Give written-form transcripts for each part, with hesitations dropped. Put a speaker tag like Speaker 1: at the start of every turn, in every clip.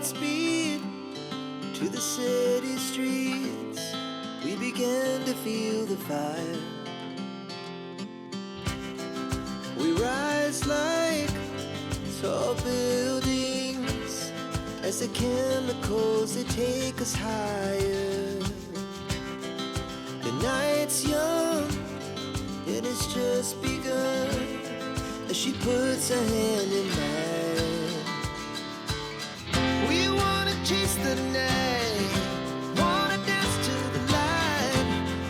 Speaker 1: speed to the city streets. We began to feel the fire. We rise like tall buildings as the chemicals, they take us higher. The night's young and it's just begun as she puts her hand in mine. We wanna chase the night, wanna dance to the light,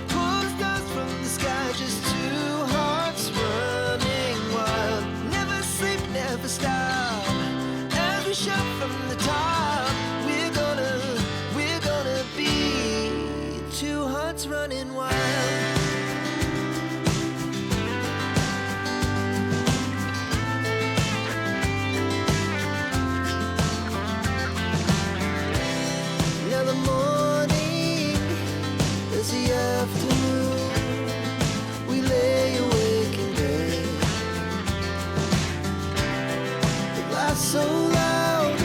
Speaker 1: pull the stars from the sky, just two hearts running wild. Never sleep, never stop, as we shout from the top. We're gonna be two hearts running wild. Afternoon, we lay awake in bed. It laughs so loud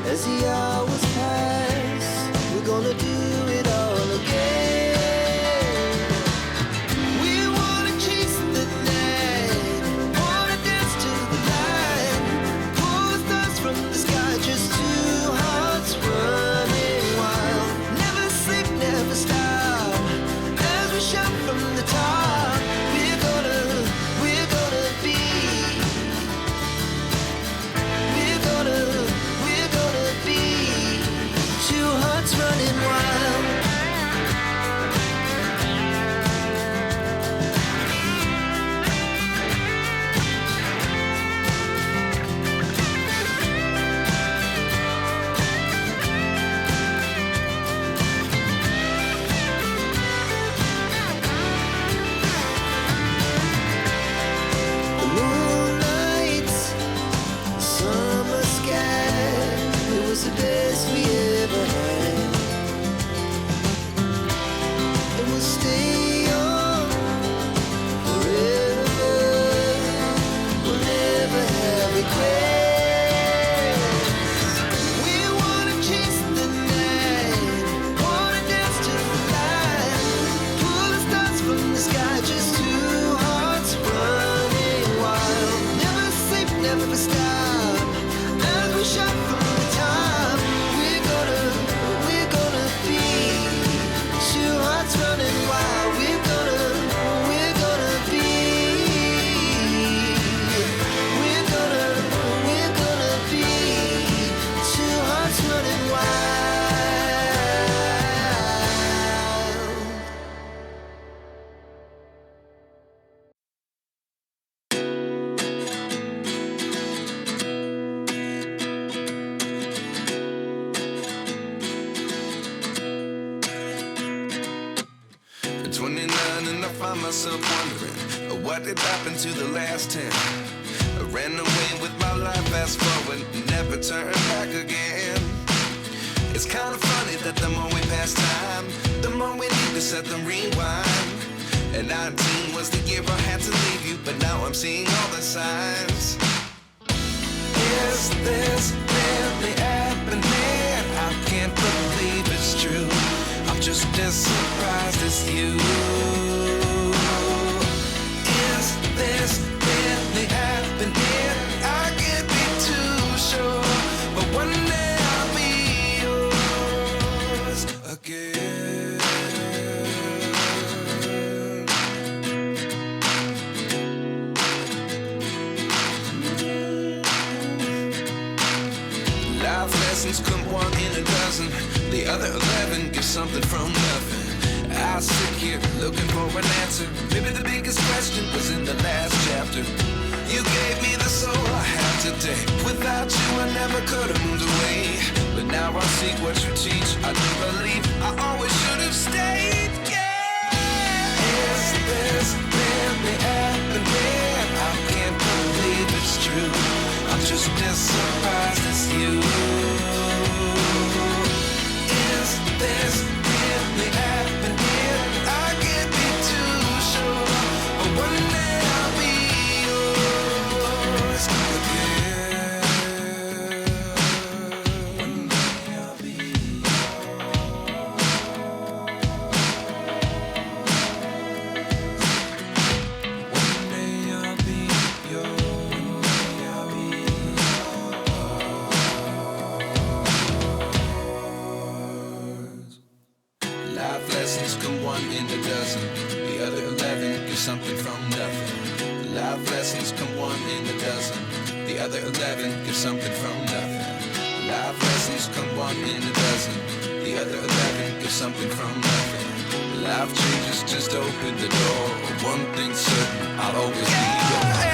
Speaker 1: as the hours pass. We're gonna do it all again. We wanna chase the night, wanna dance to the light, pull the stars from the sky, just two hearts running wild. Never sleep, never stop, shout from the top. We're gonna be two hearts running wild. The best we ever had, and we'll stay young forever. We'll never have regrets. We wanna chase the night, wanna dance to the light, pull the stars from the sky, just two hearts running wild. Never sleep, never stop, as we shout from the top. Running wild, we're gonna be two hearts running
Speaker 2: myself wondering what did happen to the last 10. I ran away with my life, fast forward, never turn back again. It's kind of funny that the more we pass time, the more we need to set them rewind. And 19 was the year I had to leave you, but now I'm seeing all the signs. Is this really happening? I can't believe it's true. I'm just as surprised as you. This really happening? I can't be too sure, but one day I'll be yours again. Life lessons come one in a dozen, the other 11 get something from nothing. I sit here looking for an answer. Maybe the biggest question was in the last chapter. You gave me the soul I have today. Without you I never could have moved away. But now I see what you teach. I do believe I always should have stayed. Yeah. Is this really happening? I can't believe it's true. I'm just as surprised as you. Is this really happening? I can't be too sure, but one day I'll be yours again. One lessons come one in a dozen. The other 11 give something from nothing. Life lessons come one in a dozen. The other 11 give something from nothing. Life lessons come one in a dozen. The other 11 give something from nothing. Life changes just open the door. One thing's certain, I'll always be yours.